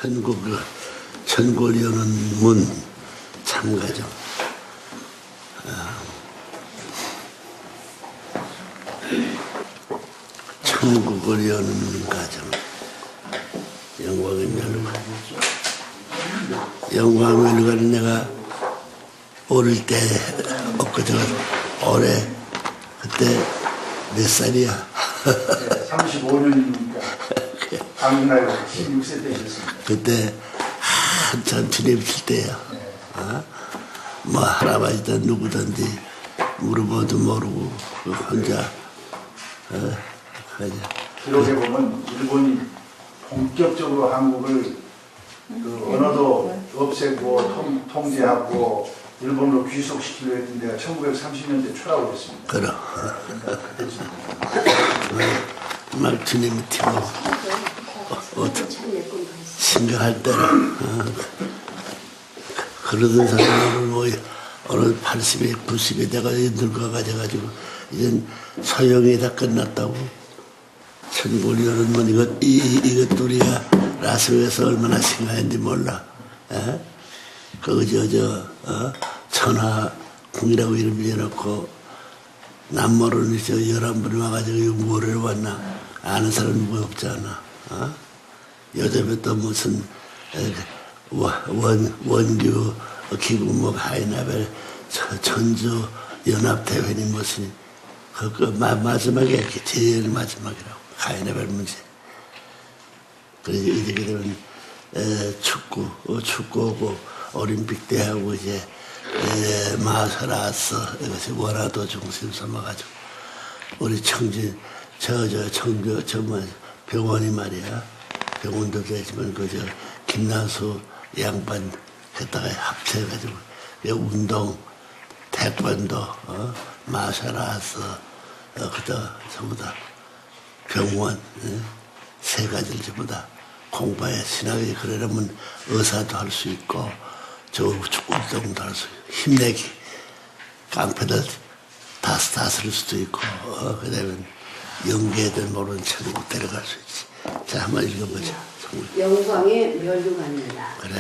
천국을 여는 문 참가죠. 천국을 여는 가정. 영광의 멸류관. 영광의 멸류관은 내가 어릴 때 엊그제 올해 그때 몇 살이야? 35년이니까 당분간 16세 되셨습니다. 그때 한참 주님칠 때야. 뭐 할아버지든 누구든지 물어봐도 모르고 혼자 가자. 기록에 보면 일본이 본격적으로 한국을 언어도 없애고 통제하고 일본으로 귀속시키려 했던 데가 1930년대 초라고 했습니다. 그럼. 막 주님이 튀고 심각할 때는 그러던 사람은 뭐 어느 80에 90에 내가 늙어가지고 이젠 소용이 다 끝났다고. 천국을 여는 문 이것 우리가 라스베가스에서 얼마나 생각했는지 몰라. 천하궁이라고 이름 지어놓고 남모르는 저 11분이 와가지고 이거 뭐를 왔나 아는 사람 누구 없잖아. 요즘에 또 무슨 원규 기구목 하이나벨 전주 연합대회니 무슨 마지막에 제일 마지막이라고 하이나벨 문제. 그래서 이렇게 되면 축구하고 올림픽 때하고 이제 마사라스 이것이 원화도 중심 삼아가지고 우리 청주 병원이 말이야. 병원도 되지만 그저 김나수 양반 했다가 합쳐가지고 운동, 태권도, 마사라스 그다 전부 다 병원 세 가지를 전부 다 공부해. 신학이 그러려면 의사도 할 수 있고 저 운동도 할 수 있고 힘내기 깡패들 다스릴 수도 있고 그다음에 영계들 모르는 천국 데려갈 수 있지. 자, 한번 읽어보자. 영광의 멸류관입니다. 그래.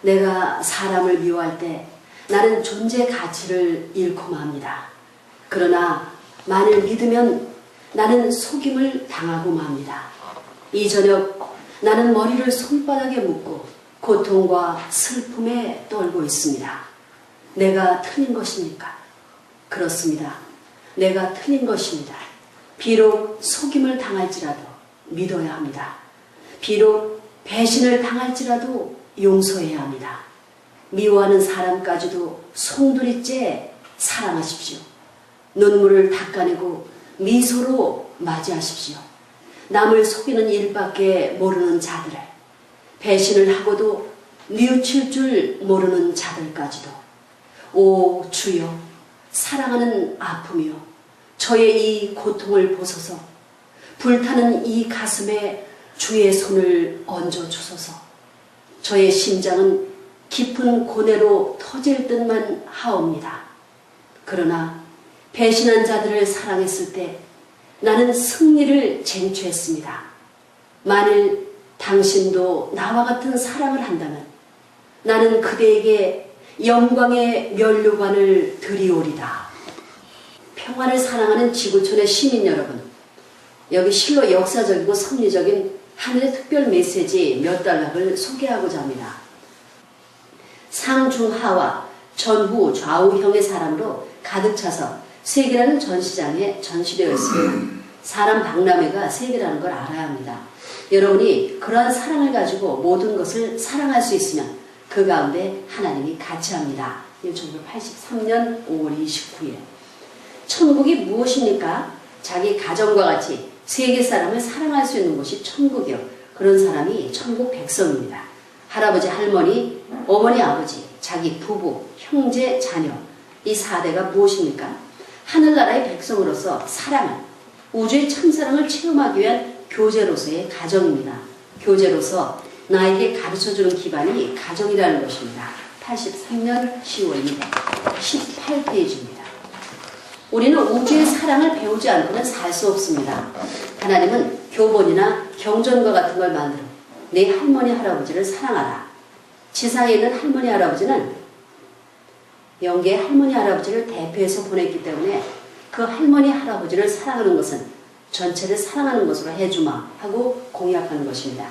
내가 사람을 미워할 때 나는 존재 가치를 잃고 맙니다. 그러나 만일 믿으면 나는 속임을 당하고 맙니다. 이 저녁 나는 머리를 손바닥에 묶고 고통과 슬픔에 떨고 있습니다. 내가 틀린 것입니까? 그렇습니다. 내가 틀린 것입니다. 비록 속임을 당할지라도 믿어야 합니다. 비록 배신을 당할지라도 용서해야 합니다. 미워하는 사람까지도 송두리째 사랑하십시오. 눈물을 닦아내고 미소로 맞이하십시오. 남을 속이는 일밖에 모르는 자들을, 배신을 하고도 뉘우칠 줄 모르는 자들까지도. 오 주여, 사랑하는 아픔이여, 저의 이 고통을 보소서. 불타는 이 가슴에 주의 손을 얹어 주소서. 저의 심장은 깊은 고뇌로 터질 듯만 하옵니다. 그러나 배신한 자들을 사랑했을 때 나는 승리를 쟁취했습니다. 만일 당신도 나와 같은 사랑을 한다면 나는 그대에게 영광의 멸류관을 드리오리다. 평화를 사랑하는 지구촌의 시민 여러분, 여기 실로 역사적이고 섭리적인 하늘의 특별 메시지 몇 단락을 소개하고자 합니다. 상중하와 전후 좌우형의 사람으로 가득 차서 세계라는 전시장에 전시되어 있습니다. 사람 박람회가 세계라는 걸 알아야 합니다. 여러분이 그러한 사랑을 가지고 모든 것을 사랑할 수 있으면 그 가운데 하나님이 같이 합니다. 1983년 5월 29일. 천국이 무엇입니까? 자기 가정과 같이 세계 사람을 사랑할 수 있는 곳이 천국이요. 그런 사람이 천국 백성입니다. 할아버지, 할머니, 어머니, 아버지, 자기 부부, 형제, 자녀, 이 4대가 무엇입니까? 하늘나라의 백성으로서 사랑을, 우주의 참사랑을 체험하기 위한 교제로서의 가정입니다. 교제로서 나에게 가르쳐주는 기반이 가정이라는 것입니다. 83년 10월 2일 18페이지입니다. 우리는 우주의 사랑을 배우지 않고는 살 수 없습니다. 하나님은 교본이나 경전과 같은 걸 만들어 내 할머니 할아버지를 사랑하라. 지상에 있는 할머니 할아버지는 영계의 할머니 할아버지를 대표해서 보냈기 때문에 그 할머니 할아버지를 사랑하는 것은 전체를 사랑하는 것으로 해주마 하고 공약하는 것입니다.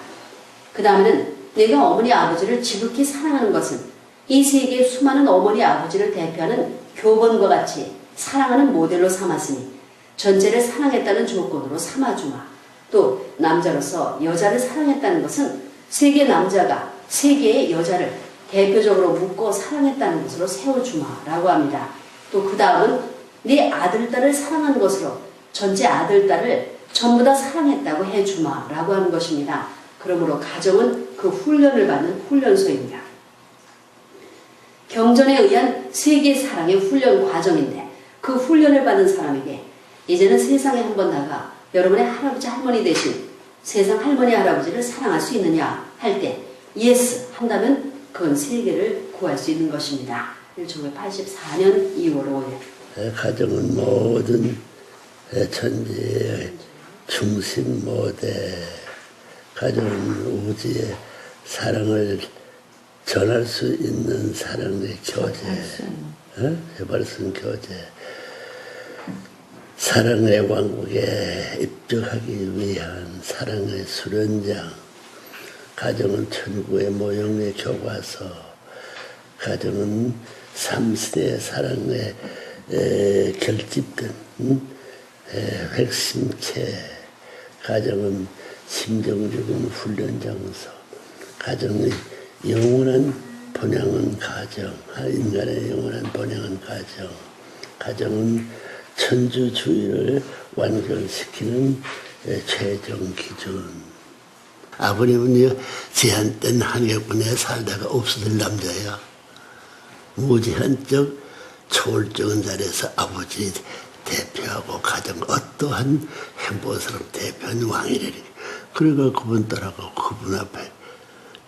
그 다음에는 내가 어머니 아버지를 지극히 사랑하는 것은 이 세계의 수많은 어머니 아버지를 대표하는 교본과 같이 사랑하는 모델로 삼았으니 전체를 사랑했다는 조건으로 삼아주마. 또 남자로서 여자를 사랑했다는 것은 세계의 남자가 세계의 여자를 대표적으로 묶어 사랑했다는 것으로 세워주마 라고 합니다. 또 그 다음은 네 아들, 딸을 사랑하는 것으로 전체 아들, 딸을 전부 다 사랑했다고 해주마 라고 하는 것입니다. 그러므로 가정은 그 훈련을 받는 훈련소입니다. 경전에 의한 세계 사랑의 훈련 과정인데 그 훈련을 받은 사람에게 이제는 세상에 한번 나가 여러분의 할아버지 할머니 대신 세상 할머니 할아버지를 사랑할 수 있느냐 할 때 예스 한다면 그건 세계를 구할 수 있는 것입니다. 1984년 2월 5일 가정은 모든 천지의 중심 모대. 가정은 우주의 사랑을 전할 수 있는 사랑의 교제, 해발 수 있는 교제. 사랑의 왕국에 입적하기 위한 사랑의 수련장. 가정은 천국의 모형의 교과서. 가정은 3세대 사랑의 결집된 핵심체. 가정은 심정적인 훈련 장소. 가정의 영원한 번영은 가정. 인간의 영원한 번영은 가정. 가정은 천주주의를 완결시키는 최종 기준. 아버님은 제한된 한계군에 살다가 없어질 남자야. 무제한적 초월적인 자리에서 아버지 대표하고 가정 어떠한 행복스러운 대표한 왕이래니. 그러니까 그분 따라가고 그분 앞에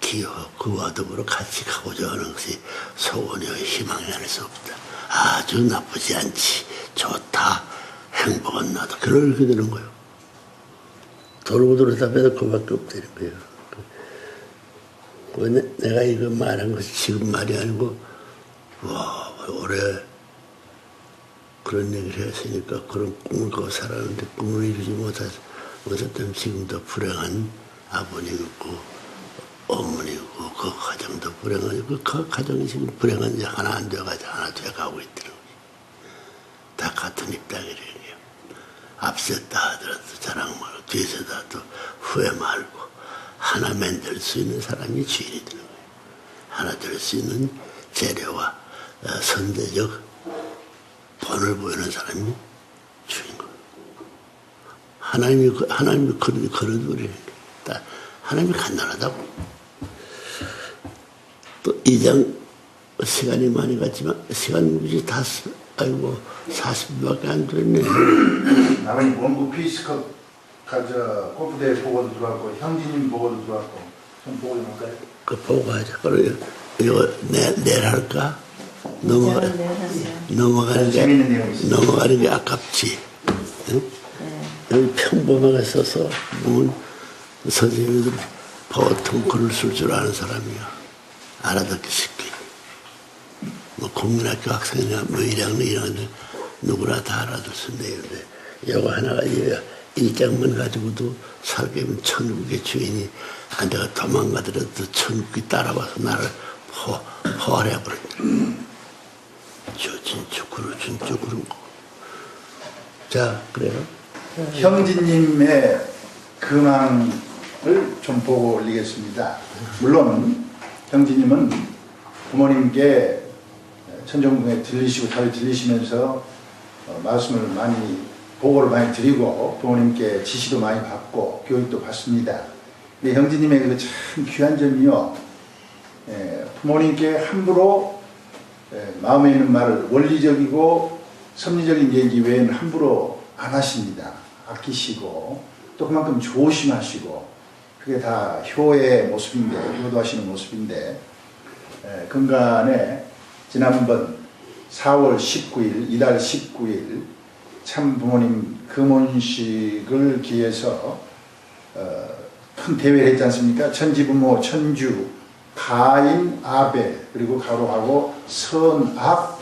기여 그와 더불어 같이 가고자 하는 것이 소원이요 희망이 아닐 수 없다. 아주 나쁘지 않지. 좋다. 행복은 나도. 그렇게 되는 거예요. 도로도로 답해도 그밖에 없다는 거예요. 내가 이거 말한 것이 지금 말이 아니고 와 올해 그런 얘기를 했으니까 그런 꿈을 꾸고 살았는데 꿈을 이루지 못했다면 지금도 불행한 아버님이고 어머니고 그 가정도 불행하고 그 가정이 지금 불행한 지 하나 안 돼가지고 하나 돼가고 있더라고요. 다 같은 입장이래요. 앞섰다 하더라도 자랑 말고 뒤에서다 또 후회 말고 하나 만들 수 있는 사람이 주인이 되는 거예요. 하나 될 수 있는 재료와 선대적 본을 보이는 사람이 주인공. 하나님이 그런 우리 하나님이 간단하다고. 또 2장 시간이 많이 갔지만 시간 굳이 다 아이고 40분밖에 안 됐네. 아버님 원구 피스컵 골프대회 보고도 들어왔고 형제님 보고도 들어왔고 좀 보고 좀 할까요? 그 보고 하자. 그래 이거 내일 할까? 넘어가는 게 아깝지. 응? 여기 평범하게 써서 뭐 선생님들 보통 글을 쓸 줄 아는 사람이야. 알아듣기 쉽게. 뭐 국민학교 학생이나 뭐 1학년 이런 누구나 다 알아들 수 있는 내용인데 이거 하나가 일장만 가지고도 살게면 천국의 주인이 내가 도망가더라도 천국이 따라와서 나를 포괄해버린다. 저 진쪽으로 그런 거. 자 그래요. 형제님의 근황을 좀 보고 올리겠습니다. 물론 형제님은 부모님께 천정궁에 들리시고 자주 들리시면서 말씀을 많이 보고를 많이 드리고 부모님께 지시도 많이 받고 교육도 받습니다. 근데 형제님의 그 참 귀한 점이요. 부모님께 함부로 마음에 있는 말을 원리적이고 섭리적인 얘기 외에는 함부로 안 하십니다. 아끼시고 또 그만큼 조심하시고 그게 다 효의 모습인데 효도하시는 모습인데 근간에 지난번 4월 19일 이달 19일 참 부모님 금혼식을 기해서 큰 대회를 했지 않습니까? 천지부모, 천주, 가인, 아벨, 그리고 가로하고 선악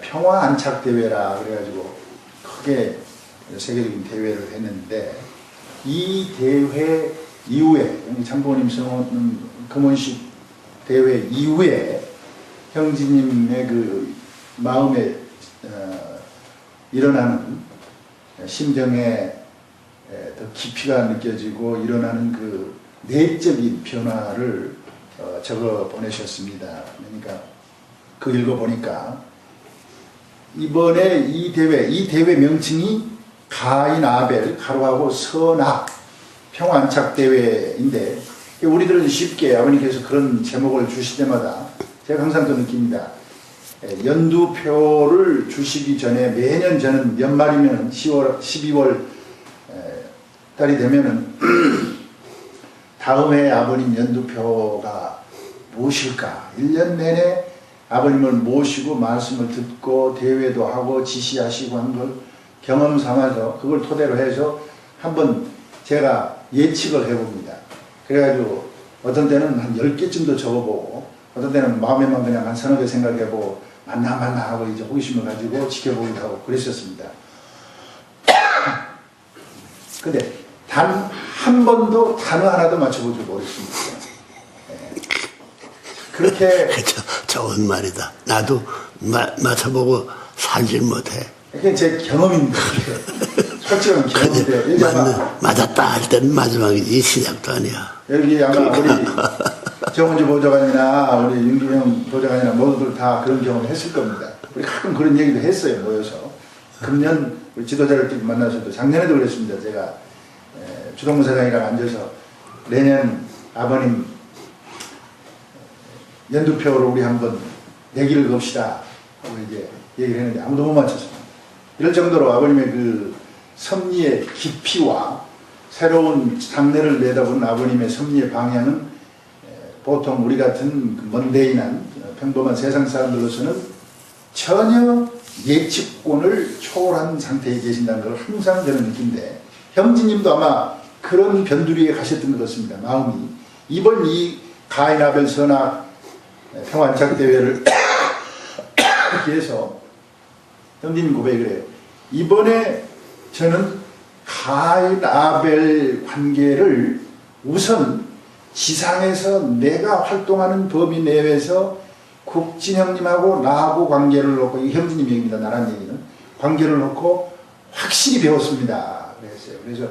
평화안착대회라 그래가지고 크게 세계적인 대회를 했는데, 이 대회 이후에, 참부모님 성원 금원식 대회 이후에 형제님의 그 마음에 일어나는 심정에 더 깊이가 느껴지고 일어나는 그 내적인 변화를 적어 보내셨습니다. 그러니까 그 읽어보니까 이번에 이 대회 명칭이 가인 아벨 가로하고 선악 평화안착대회인데, 우리들은 쉽게 아버님께서 그런 제목을 주실 때마다 제가 항상 그 느낍니다. 연두표를 주시기 전에 매년 저는 연말이면 10월, 12월 달이 되면은 다음 해 아버님 연두표가 무엇일까? 1년 내내 아버님을 모시고 말씀을 듣고 대회도 하고 지시하시고 한 걸 경험 삼아서 그걸 토대로 해서 한번 제가 예측을 해봅니다. 그래가지고 어떤 때는 한 10개쯤도 적어보고 어떤 때는 마음에만 그냥 한 서너 개 생각해보고 맞나 하고 이제 호기심을 가지고 지켜보기도 하고 그랬었습니다. 근데 단 한 번도 단어 하나도 맞춰보지 못했습니다. 그렇게 좋은 말이다. 나도 맞춰보고 살질 못해. 그게 제 경험입니다. 솔직한 경험인데 맞았다 할 때는 마지막이지 시작도 아니야. 여기 아마 우리 정원주 보좌관이나 우리 윤기명 보좌관이나 모두들 다 그런 경험을 했을 겁니다. 우리 가끔 그런 얘기도 했어요, 모여서. 금년 우리 지도자들끼리 만나서도 작년에도 그랬습니다. 제가 주동무 사장이랑 앉아서 내년 아버님 연두표로 우리 한번 내기를 겁시다 하고 이제 얘기를 했는데 아무도 못 맞췄습니다. 이럴 정도로 아버님의 그 섭리의 깊이와 새로운 장래를 내다보는 아버님의 섭리의 방향은 보통 우리 같은 먼데인한 평범한 세상 사람들로서는 전혀 예측권을 초월한 상태에 계신다는 걸 항상 저는 느낀데, 형제님도 아마 그런 변두리에 가셨던 것 같습니다. 마음이. 이번 이 가인 아벨 선악 평화안착대회를 위해서 형제님 고백을 해요. 이번에 저는 가인 아벨 관계를 우선 지상에서 내가 활동하는 범위 내에서 국진 형님하고 나하고 관계를 놓고, 이 형제님 얘기입니다. 나란 얘기는 관계를 놓고 확실히 배웠습니다. 그랬어요. 그래서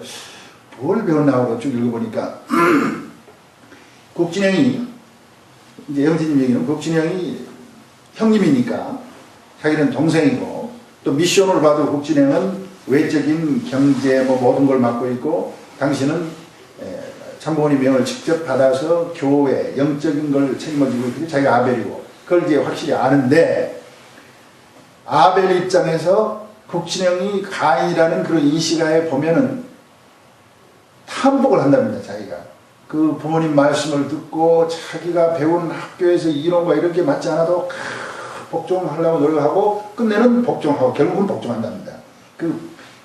뭘 배웠나고 쭉 읽어보니까 국진 형이, 이제 형제님 얘기는 국진 형이 형님이니까 자기는 동생이고, 또 미션으로 봐도 국진 형은 외적인 경제 모든 걸 맡고 있고, 당신은 참부모님 명을 직접 받아서 교회 영적인 걸 책임을 지고 있고, 자기가 아벨이고, 그걸 이제 확실히 아는데, 아벨 입장에서 국진형이 가인이라는 그런 인식하에 보면은 탐복을 한답니다. 자기가 그 부모님 말씀을 듣고 자기가 배운 학교에서 이론과 이런 게 맞지 않아도 복종하려고 노력하고 끝내는 복종하고 결국은 복종한답니다.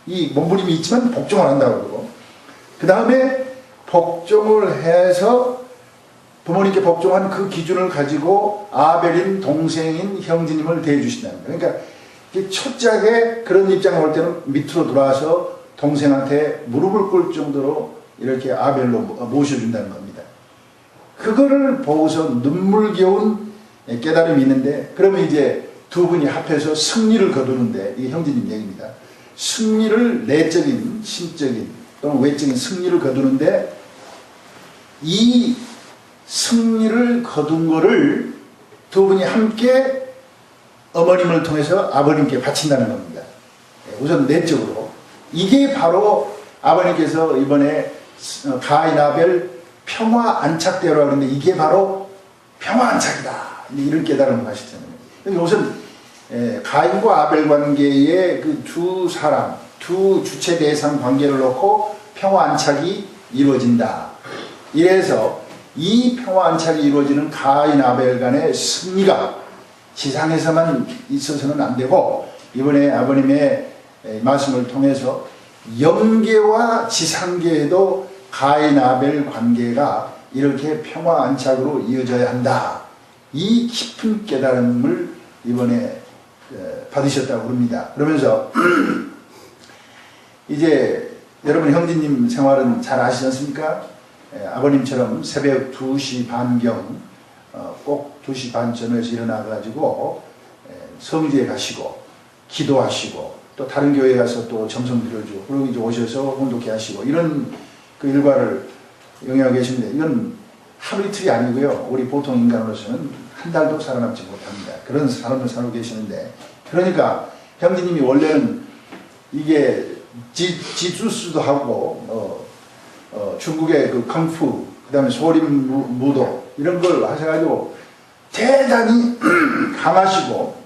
이 몸부림이 있지만 복종을 한다고 그러고, 그 다음에 복종을 해서 부모님께 복종한 그 기준을 가지고 아벨인 동생인 형제님을 대해주신다는 거예요. 그러니까 초짝에 그런 입장에 올 때는 밑으로 들어와서 동생한테 무릎을 꿇을 정도로 이렇게 아벨로 모셔준다는 겁니다. 그거를 보고서 눈물겨운 깨달음이 있는데, 그러면 이제 두 분이 합해서 승리를 거두는데, 이게 형제님 얘기입니다. 승리를 내적인, 심적인 또는 외적인 승리를 거두는데, 이 승리를 거둔 거를 두 분이 함께 어머님을 통해서 아버님께 바친다는 겁니다. 우선 내적으로. 이게 바로 아버님께서 이번에 가인 아벨 평화 안착대회라고 하는데, 이게 바로 평화 안착이다. 이런 깨달음을 하시잖아요. 그러니까 우선 가인과 아벨 관계의 그 두 사람, 두 주체 대상 관계를 놓고 평화 안착이 이루어진다. 이래서 이 평화 안착이 이루어지는 가인 아벨 간의 승리가 지상에서만 있어서는 안 되고, 이번에 아버님의 말씀을 통해서 영계와 지상계에도 가인 아벨 관계가 이렇게 평화 안착으로 이어져야 한다. 이 깊은 깨달음을 이번에 받으셨다고 그럽니다. 그러면서 이제 여러분 형제님 생활은 잘 아시지 않습니까? 아버님처럼 새벽 2시 반경 꼭 2시 반 전에서 일어나가지고 성지에 가시고 기도하시고 또 다른 교회 가서 또 정성 들여주고 그리고 이제 오셔서 혼독해 하시고 이런 그 일과를 영위하고 계신데 이건 하루 이틀이 아니고요. 우리 보통 인간으로서는 한 달도 살아남지 못합니다. 그런 사람을 살고 계시는데 그러니까 형제님이 원래는 이게 지주스도 하고 중국의 그 康푸 그다음에 소림 무도 이런 걸 하셔가지고 대단히 강하시고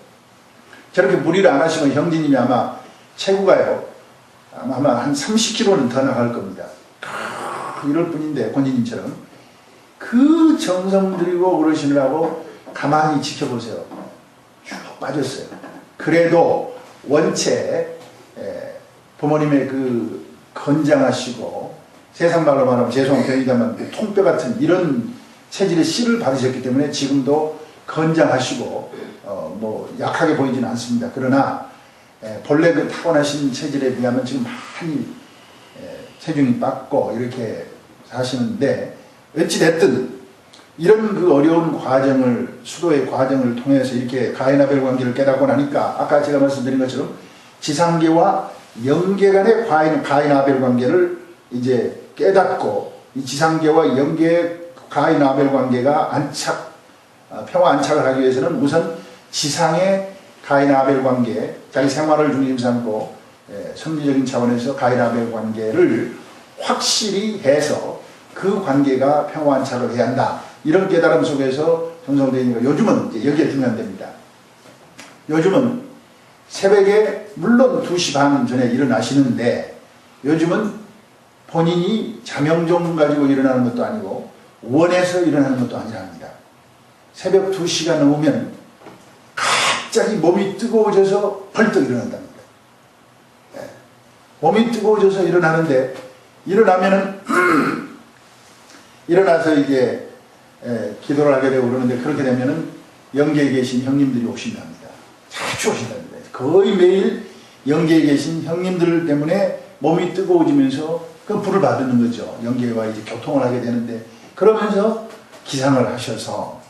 저렇게 무리를 안 하시면 형제님이 아마 체구가요 아마 한 30kg는 더 나갈 겁니다. 이럴 뿐인데 권지님처럼 그 정성 들이고 그러시느라고 가만히 지켜보세요. 쭉 빠졌어요. 그래도 원체 부모님의 그 건장하시고 세상 말로 말하면 죄송합니다만 통뼈 같은 이런 체질의 씨를 받으셨기 때문에 지금도 건장하시고 뭐 약하게 보이지는 않습니다. 그러나 본래 그 타고나신 체질에 비하면 지금 많이 체중이 빠고 이렇게 사시는데 어찌됐든 이런 그 어려운 과정을 수도의 과정을 통해서 이렇게 가인 아벨 관계를 깨닫고 나니까 아까 제가 말씀드린 것처럼 지상계와 영계 간의 가인 아벨 관계를 이제 깨닫고 이 지상계와 영계의 가인 아벨 관계가 평화 안착을 하기 위해서는 우선 지상의 가인 아벨 관계 자기 생활을 중심 삼고 성리적인 차원에서 가인 아벨 관계를 확실히 해서 그 관계가 평화 안착을 해야 한다. 이런 깨달음 속에서 형성되니까 요즘은 이제 여기에 중요한 데입니다. 요즘은 새벽에 물론 2시 반 전에 일어나시는데 요즘은 본인이 자명종 가지고 일어나는 것도 아니고 원해서 일어나는 것도 아니랍니다. 새벽 2시가 넘으면 갑자기 몸이 뜨거워져서 벌떡 일어난답니다. 몸이 뜨거워져서 일어나는데 일어나면은 일어나서 이제 기도를 하게 되고 그러는데 그렇게 되면은 영계에 계신 형님들이 오신답니다. 자주 오신답니다. 거의 매일 영계에 계신 형님들 때문에 몸이 뜨거워지면서 그 불을 받는 거죠. 영계와 이제 교통을 하게 되는데 그러면서 기상을 하셔서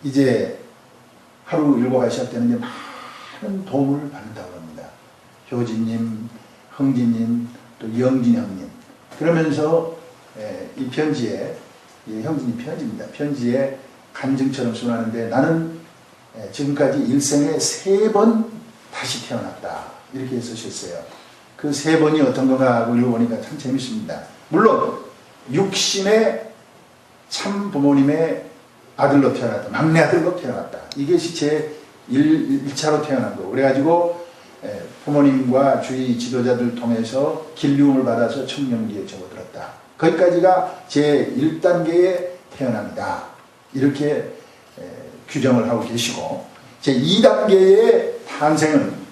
이제 하루 일과가 시작되는 게 많은 도움을 받는다고 합니다. 효진님, 흥진님, 또 영진 형님. 그러면서 이 편지에 형진님 편지입니다. 편지에 간증처럼 써놨는데 나는 지금까지 일생에 3번 다시 태어났다. 이렇게 쓰셨어요. 그 3번이 어떤 건가 하고 읽어보니까 참 재밌습니다. 물론 육신의 참 부모님의 아들로 태어났다. 막내 아들로 태어났다. 이것이 제 1차로 태어난 거고 그래가지고 부모님과 주위 지도자들 통해서 길리움을 받아서 청년기에 접어들었다. 거기까지가 제 1단계의 태어납니다. 이렇게 규정을 하고 계시고 제 2단계의 탄생은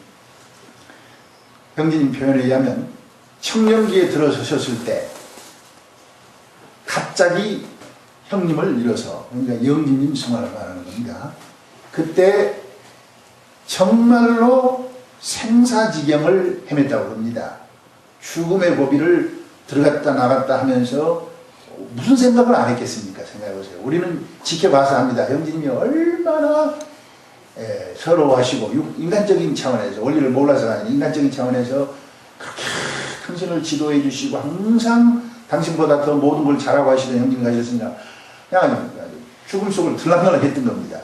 형제님 표현에 의하면 청년기에 들어서셨을 때 갑자기 형님을 잃어서 그러니까 영진님 승화를 말하는 겁니다. 그때 정말로 생사지경을 헤맸다고 합니다. 죽음의 고비를 들어갔다 나갔다 하면서 무슨 생각을 안 했겠습니까? 생각해보세요. 우리는 지켜봐서 합니다. 형제님이 얼마나 서러워하시고 인간적인 차원에서 원리를 몰라서 아닌 인간적인 차원에서 그렇게 당신을 지도해 주시고 항상 당신보다 더 모든 걸 잘하고 하시던 형님이 가셨으니까 그냥 죽음 속을 들락날락 했던 겁니다.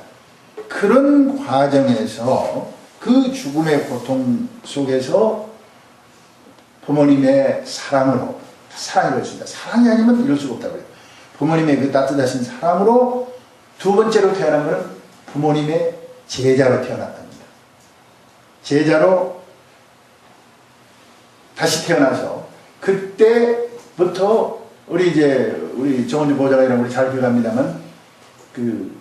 그런 과정에서 그 죽음의 고통 속에서 부모님의 사랑으로 사랑이 그렇습니다. 사랑이 아니면 이럴 수가 없다고요. 부모님의 그 따뜻하신 사랑으로 두 번째로 태어난 것은 부모님의 제자로 태어났답니다. 제자로 다시 태어나서 그때부터 우리 정원주 보좌가 이런 우리 잘 기억합니다만 그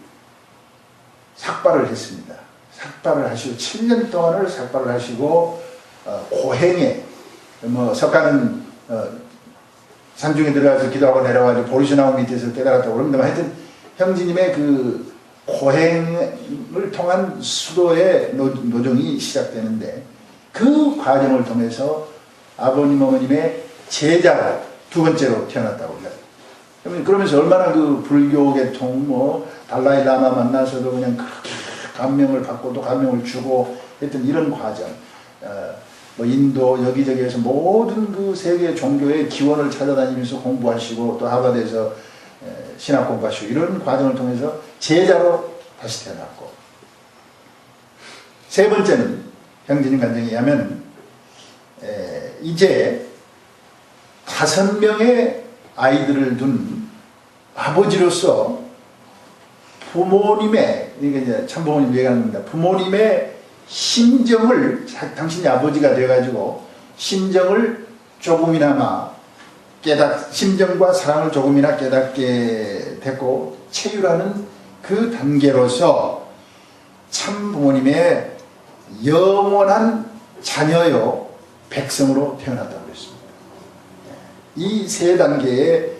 삭발을 했습니다. 삭발을 하시고 7년 동안을 삭발을 하시고 고행에 뭐 석가는 산중에 들어가서 기도하고 내려가지고 보리수나무 밑에서 깨달았다고 그럽니다. 하여튼 형제님의 그 고행을 통한 수도의 노정이 시작되는데 그 과정을 통해서 아버님 어머님의 제자로 두 번째로 태어났다고 해요. 그러면서 얼마나 그 불교 계통 뭐 달라이 라마 만나서도 그냥 그렇게 감명을 받고 또 감명을 주고 했던 이런 과정, 뭐 인도 여기저기에서 모든 그 세계 종교의 기원을 찾아다니면서 공부하시고 또 하버드에서 신학 공부하시고 이런 과정을 통해서 제자로 다시 태어났고, 세 번째는 형제님 간증에 의하면 이제 5명의 아이들을 둔 아버지로서 부모님의, 이게 이제 참부모님 얘기하는 겁니다. 부모님의 심정을, 당신이 아버지가 돼가지고 심정을 조금이나마 심정과 사랑을 조금이나 깨닫게 됐고 체휼하는 그 단계로서 참부모님의 영원한 자녀요 백성으로 태어났다고 했습니다. 이 세 단계의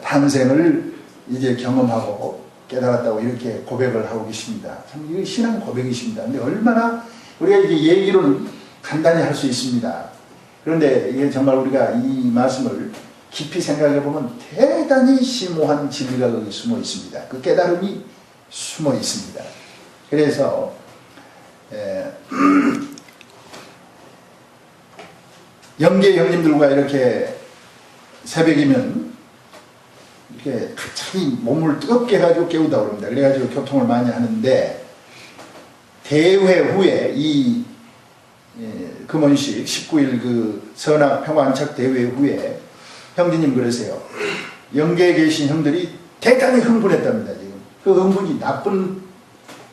탄생을 이제 경험하고 깨달았다고 이렇게 고백을 하고 계십니다. 참 이거 신앙 고백이십니다. 근데 얼마나 우리가 이게 얘기로는 간단히 할 수 있습니다. 그런데 이게 정말 우리가 이 말씀을 깊이 생각해 보면 대단히 심오한 진리가 거기 숨어 있습니다. 그 깨달음이 숨어 있습니다. 그래서 영계 형님들과 이렇게 새벽이면 이렇게 갑자기 몸을 뜨겁게 해가지고 깨우다 그럽니다. 그래가지고 교통을 많이 하는데, 대회 후에 이 금원식 19일 그 선악 평화안착 대회 후에 형제님 그러세요. 영계에 계신 형들이 대단히 흥분했답니다. 지금 그 흥분이 나쁜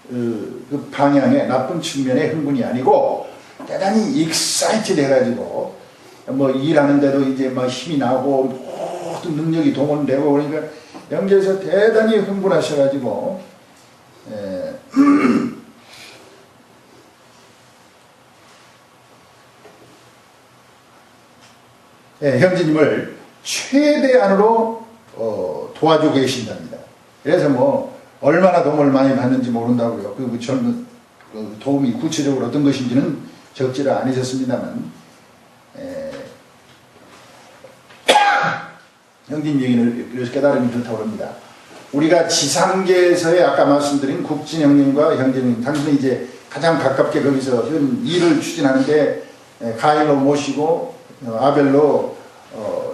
그 방향의 나쁜 측면의 흥분이 아니고 대단히 익사이트 돼가지고 뭐 일하는데도 이제 막 힘이 나고 모든 능력이 동원되고 그러니까 영계에서 대단히 흥분하셔가지고 형제님을 최대한으로 도와주고 계신답니다. 그래서 뭐 얼마나 도움을 많이 받는지 모른다고요. 그 젊은 도움이 구체적으로 어떤 것인지는 적지를 않으셨습니다만, 형제님 얘기를 이래서 깨달음이 그렇다고 합니다. 우리가 지상계에서의 아까 말씀드린 국진 형님과 형제님, 당신은 이제 가장 가깝게 거기서 현 일을 추진하는데 가일로 모시고 아벨로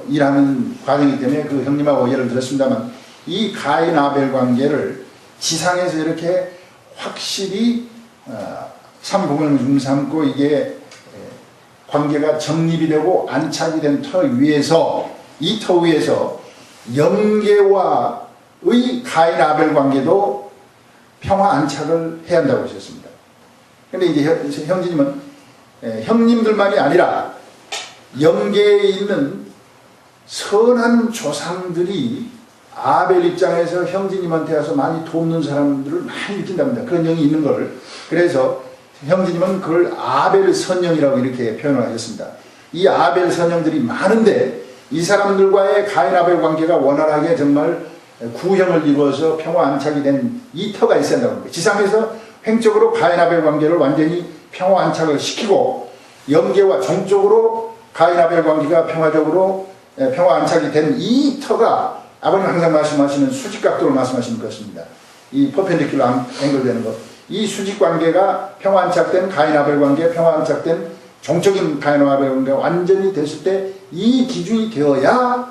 일하는 과정이기 때문에 그 형님하고 예를 들었습니다만, 이 가인 아벨 관계를 지상에서 이렇게 확실히 삼공을 중삼고 이게 관계가 정립이 되고 안착이 된 터 위에서, 이 터 위에서 영계와의 가인 아벨 관계도 평화 안착을 해야 한다고 하셨습니다. 그런데 이제 형제님은 형님들만이 아니라 영계에 있는 선한 조상들이 아벨 입장에서 형제님한테 와서 많이 돕는 사람들을 많이 느낀답니다. 그런 영이 있는 걸. 그래서 형제님은 그걸 아벨 선영이라고 이렇게 표현을 하셨습니다. 이 아벨 선영들이 많은데 이 사람들과의 가인 아벨 관계가 원활하게 정말 구형을 이루어서 평화 안착이 된 이 터가 있어야 한다고 합니다. 지상에서 횡적으로 가인 아벨 관계를 완전히 평화 안착을 시키고 영계와 종적으로 가인 아벨 관계가 평화적으로 평화 안착이 된 이 터가 아버님 항상 말씀하시는 수직각도를 말씀하시는 것입니다. 이 퍼펜디큘러 앵글되는 것. 이 수직관계가 평화 안착된 가인 아벨 관계, 평화 안착된 종적인 가인 아벨 관계가 완전히 됐을 때 이 기준이 되어야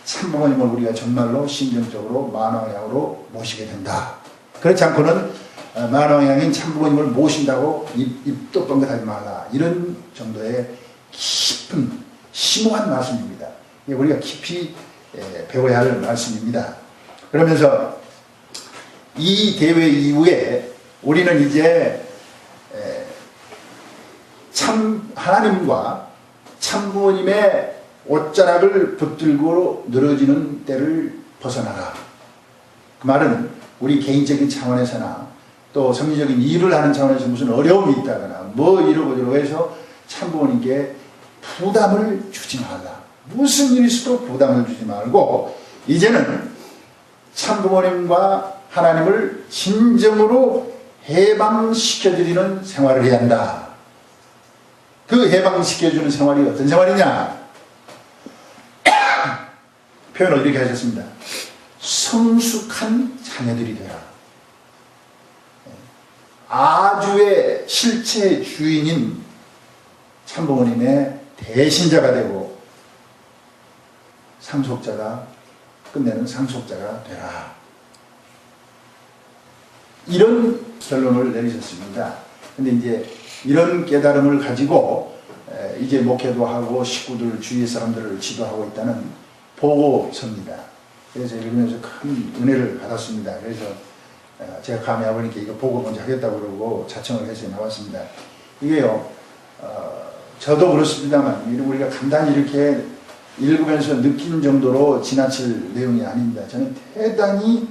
참부모님을 우리가 정말로 신정적으로 만왕양으로 모시게 된다. 그렇지 않고는 만왕양인 참부모님을 모신다고 입도 뻥긋하지 말라. 이런 정도의 깊은 심오한 말씀입니다. 우리가 깊이 배워야 할 말씀입니다. 그러면서 이 대회 이후에 우리는 이제 참 하나님과 참부모님의 옷자락을 붙들고 늘어지는 때를 벗어나라. 그 말은 우리 개인적인 차원에서나 또 성리적인 일을 하는 차원에서 무슨 어려움이 있다거나 뭐 이러고 저러고 해서 참부모님께 부담을 주지 말라. 무슨 일이 있어도 부담을 주지 말고 이제는 참부모님과 하나님을 진정으로 해방시켜드리는 생활을 해야 한다. 그 해방시켜주는 생활이 어떤 생활이냐? 표현을 이렇게 하셨습니다. 성숙한 자녀들이 되라. 아주의 실체 주인인 참부모님의 대신자가 되고 상속자가 끝내는 상속자가 되라. 이런 결론을 내리셨습니다. 근데 이제 이런 깨달음을 가지고 이제 목회도 하고 식구들 주위의 사람들을 지도하고 있다는 보고서입니다. 그래서 읽으면서 큰 은혜를 받았습니다. 그래서 제가 감히 아버님께 이거 보고 먼저 하겠다고 그러고 자청을 해서 나왔습니다. 이게요, 저도 그렇습니다만 우리가 간단히 이렇게 읽으면서 느낀 정도로 지나칠 내용이 아닙니다. 저는 대단히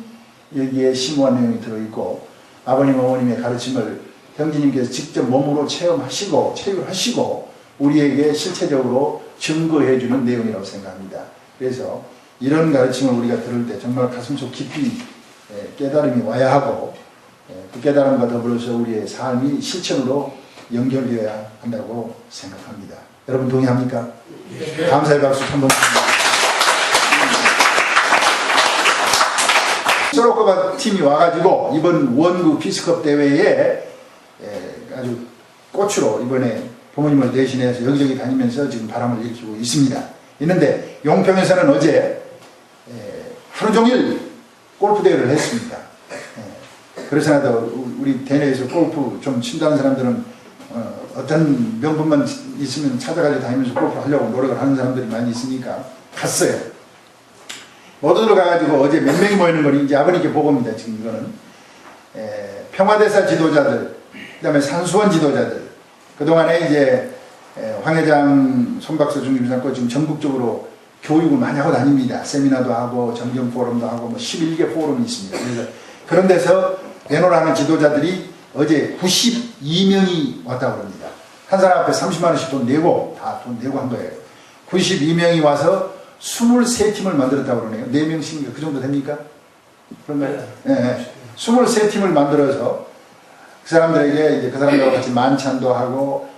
여기에 심오한 내용이 들어있고 아버님 어머님의 가르침을 형제님께서 직접 몸으로 체험하시고 체육하시고 우리에게 실체적으로 증거해 주는 내용이라고 생각합니다. 그래서 이런 가르침을 우리가 들을 때 정말 가슴속 깊이 깨달음이 와야 하고 그 깨달음과 더불어서 우리의 삶이 실천으로 연결되어야 한다고 생각합니다. 여러분 동의합니까? 네. 감사의 박수 한번 드립니다. 소로코바 팀이 와가지고 이번 원구 피스컵 대회에 아주 꽃으로 이번에 부모님을 대신해서 여기저기 다니면서 지금 바람을 일으키고 있습니다. 있는데 용평에서는 어제 하루 종일 골프 대회를 했습니다. 그렇잖아도 우리 대내에서 골프 좀 친다는 사람들은 어떤 명분만 있으면 찾아가지고 다니면서 골프 하려고 노력을 하는 사람들이 많이 있으니까 갔어요. 모두들 가가지고 어제 몇 명이 모이는 건 이제 아버님께 보고입니다. 지금 이거는 평화대사 지도자들, 그 다음에 산수원 지도자들, 그동안에 이제 황 회장, 손박수 중립상권 지금 전국적으로 교육을 많이 하고 다닙니다. 세미나도 하고 정경 포럼도 하고 뭐 11개 포럼이 있습니다. 그래서 그런 데서 내놓으라는 지도자들이 어제 92명이 왔다고 합니다. 한 사람 앞에 30만 원씩 돈 내고 다 돈 내고 한 거예요. 92명이 와서 23팀을 만들었다고 그러네요. 4명씩 그 정도 됩니까? 그런가요? 네. 23팀을 만들어서 그 사람들에게 이제 그 사람들과 같이 만찬도 하고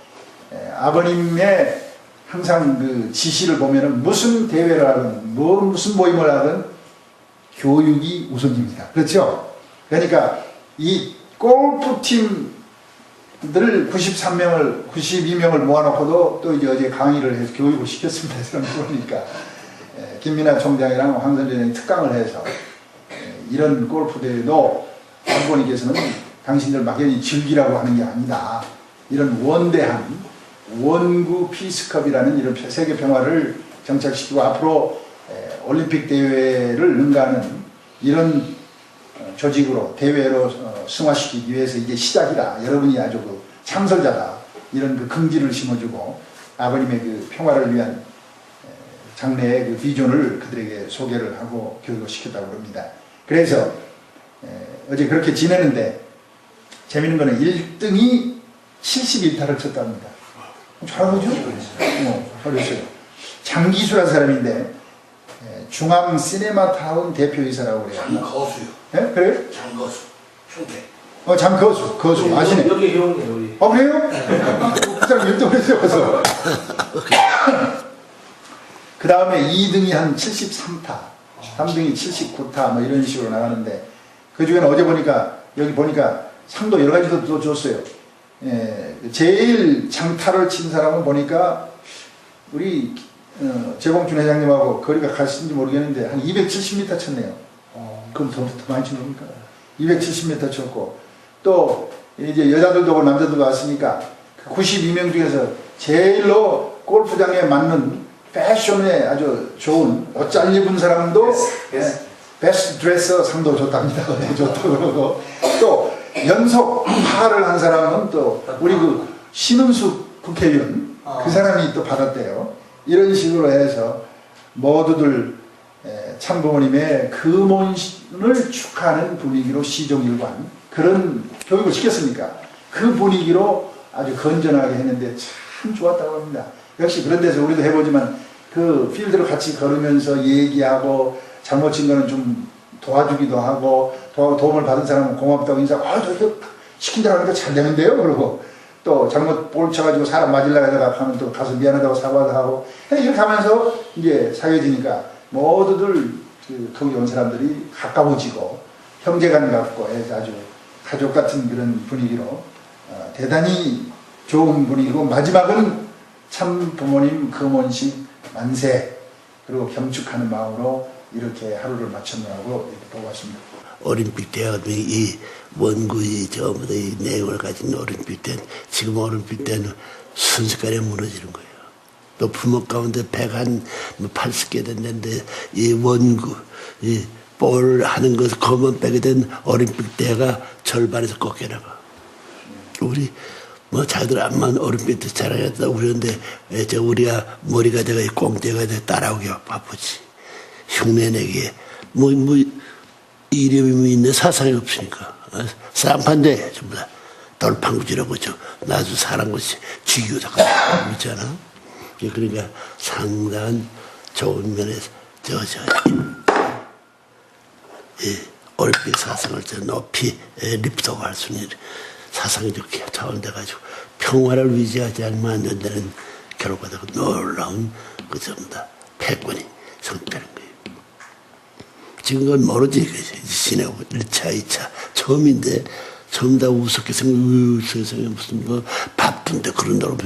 아버님의 항상 그 지시를 보면은 무슨 대회를 하든 무슨 모임을 하든 교육이 우선입니다. 그렇죠? 그러니까 이 골프팀들을 92명을 모아놓고도 또 이제 어제 강의를 해서 교육을 시켰습니다. 그러니까 김민하 총장이랑 황선진이 특강을 해서 이런 골프 대회도 장본인께서는 당신들 막연히 즐기라고 하는 게 아니다. 이런 원대한 원구 피스컵이라는 이런 세계 평화를 정착시키고 앞으로 올림픽 대회를 능가하는 이런 조직으로 대회로 승화시키기 위해서 이게 시작이다. 여러분이 아주 그 창설자다. 이런 그 긍지를 심어주고 아버님의 그 평화를 위한 장래의 그 비전을 그들에게 소개를 하고 교육을 시켰다고 합니다. 그래서 어제 그렇게 지내는데 재밌는 거는 1등이 71타를 쳤답니다. 잘하죠? 잘했어요. 장기수라는 사람인데 중앙 시네마타운 대표이사라고 그래요. 장거수요. 예? 그래요? 장거수. 흉대. 장거수. 거수. 아시네. 여기 형이에요, 우리. 그래요? 그 사람 1등을 했어요. 그 다음에 2등이 한 73타, 3등이 79타, 뭐 이런 식으로 나가는데, 그 중에는 어제 보니까, 여기 보니까 상도 여러 가지도 또 줬어요. 제일 장타를 친 사람은 보니까, 우리, 재봉준 회장님하고 거리가 같은지 모르겠는데, 한 270m 쳤네요. 그럼 더 많이 친 겁니까? 270m 쳤고, 또, 이제 여자들도 오고 남자들도 왔으니까, 92명 중에서 제일로 골프장에 맞는 패션에 아주 좋은 옷 잘 입은 사람도 베스트 드레서 상도 줬답니다. 좋다고 그러고 또 연속 파를 한 사람은 또 우리 그 신은숙 국회의원 그 사람이 또 받았대요. 이런 식으로 해서 모두들 참부모님의 금혼을 축하하는 분위기로 시종일관 그런 교육을 시켰으니까 그 분위기로 아주 건전하게 했는데 참 좋았다고 합니다. 역시 그런 데서 우리도 해보지만 그 필드를 같이 걸으면서 얘기하고 잘못 친 거는 좀 도와주기도 하고 도움을 받은 사람은 고맙다고 인사하고 저 이거 시킨 대로 하니까 잘 되는데요 그러고 또 잘못 볼 쳐가지고 사람 맞으려고 하다가 하면 또 가서 미안하다고 사과도 하고 이렇게 하면서 이제 사귀어지니까 모두들 거기 온 사람들이 가까워지고 형제간 같고 해서 아주 가족 같은 그런 분위기로 대단히 좋은 분위기고 마지막은 참 부모님 금혼식 만세 그리고 겸축하는 마음으로 이렇게 하루를 마쳤느라고 이렇게 보고 왔습니다. 올림픽 때가 이 원구이 전부 다 이 내용을 가진 올림픽 때는 지금 올림픽 때는 순식간에 무너지는 거예요. 또 부모 가운데 80개 됐는데 이 원구 이 볼 하는 것 그것만 빼게 된 올림픽 때가 절반에서 꺾여나가. 우리 뭐 자기들 암만 올림픽 때 자랑했다 그러는데 우리가 머리가 돼가 꽁대가 돼 따라오기 바쁘지. 흉내내기에 뭐 이름이 있는 사상이 없으니까 쌍판대 전부 다 돌팡구지라고 저 나도 사람 것이 쥐교다가 있잖아. 그러니까 상당한 좋은 면에서 올림픽 사상을 높이 립속할 수 있는 사상이 좋게 차원돼가지고 평화를 위지하지 않으면 안 된다는 결과가 되고 놀라운 그 전부 다 패권이 성립되는 거예요. 지금 그건 모르지. 지내고 1차, 2차 처음인데 전부 다 우습게 세상에 무슨 뭐 바쁜데 그런다고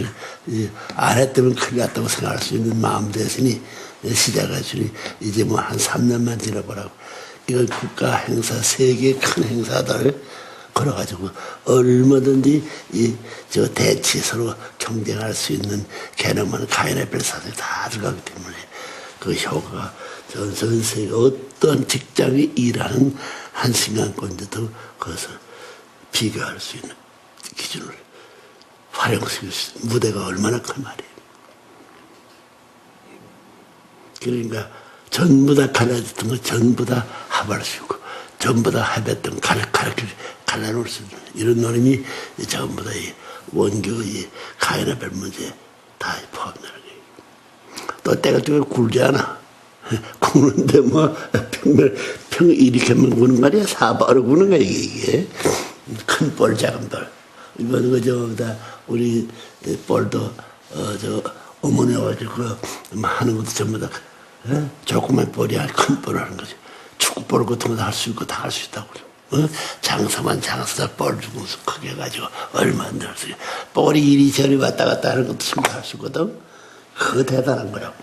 안 했다면 큰일 났다고 생각할 수 있는 마음 됐으니 시작하시니 이제 뭐 한 3년만 지나보라고. 이건 국가 행사, 세계 큰 행사들 걸어가지고 얼마든지 저 대치 서로 경쟁할 수 있는 개념은 가인의 별사들이 다 들어가기 때문에 그 효과가 전 세계 어떤 직장이 일하는 한순간권데도 그것을 비교할 수 있는 기준을 활용시킬 수 있는 무대가 얼마나 큰 말이에요. 그러니까 전부 다 갈라졌던 거 전부 다 합할 수 있고 전부 다 합했던 갈라놓을 수 있는 이런 노림이 전부 다 이 원교의 가인의 별 문제에 다 포함되는 거예요. 또 때가 또 굴지 않아. 구는데 뭐 평 이렇게만 구는 거 아니야? 사바로 구는 거야 이게. 큰 볼 작은 볼. 이거는 그저 다 우리 볼도 어머니 와가지고 하는 것도 전부 다 조그만 볼이 아니라 큰 볼을 하는 거지. 축구볼 같은 것도 할 수 있고 다 할 수 있다고 그래. 장사만 장사다 볼 주고 크게 해가지고 얼마나 할 수 있어. 볼이 이리저리 왔다 갔다 하는 것도 전부 할 수 있거든. 그거 대단한 거라고.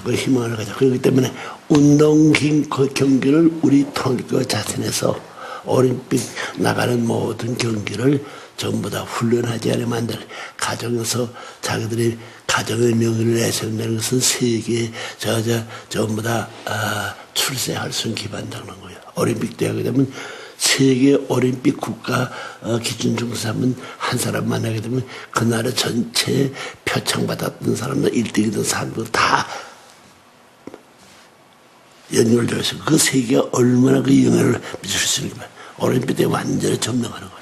그 희망을 가져. 그렇기 때문에 운동 경기를 우리 통일교 자신에서 올림픽 나가는 모든 경기를 전부 다 훈련하지 않으면 안 돼. 가정에서 자기들이 가정의 명예를 내세운다는 것은 세계에 전부 다 출세할 수 있는 기반다는 거예요. 올림픽 때 하게 되면 세계 올림픽 국가 기준 중심은 한 사람 만나게 되면 그 나라 전체에 표창받았던 사람들 1등이던 사람들 다 연결되어 있어요. 그 세계가 얼마나 그 영향을 미칠 수 있는 거야. 올림픽 때 완전히 점령하는 거야.